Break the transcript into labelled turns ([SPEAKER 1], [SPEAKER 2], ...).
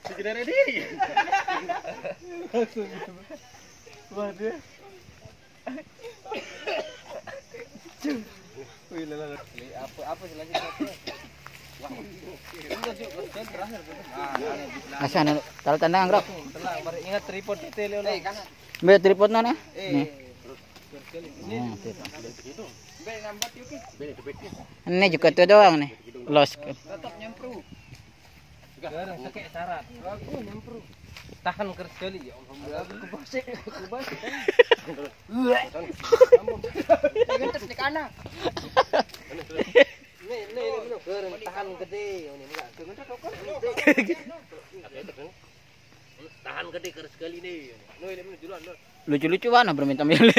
[SPEAKER 1] Sekedar diri. Waduh. Wih, lala. Apa selanjutnya? Wah.
[SPEAKER 2] Asan taruh tandang rok.
[SPEAKER 1] Tenang, mari ingat tripod detail oleh.
[SPEAKER 2] Be tripod nona.
[SPEAKER 1] Nih.
[SPEAKER 2] Ini juga tuh doang nih. Los.
[SPEAKER 1] Tetap nyempru. Enggak, sakit syarat. Aku nyempru. Tahan keras sekali ya. Kebasik. Jangan terus anak. Ini tahan gede. Ini enggak. Tahan gede keras sekali nih.
[SPEAKER 2] Lucu-lucu mana berminta milih.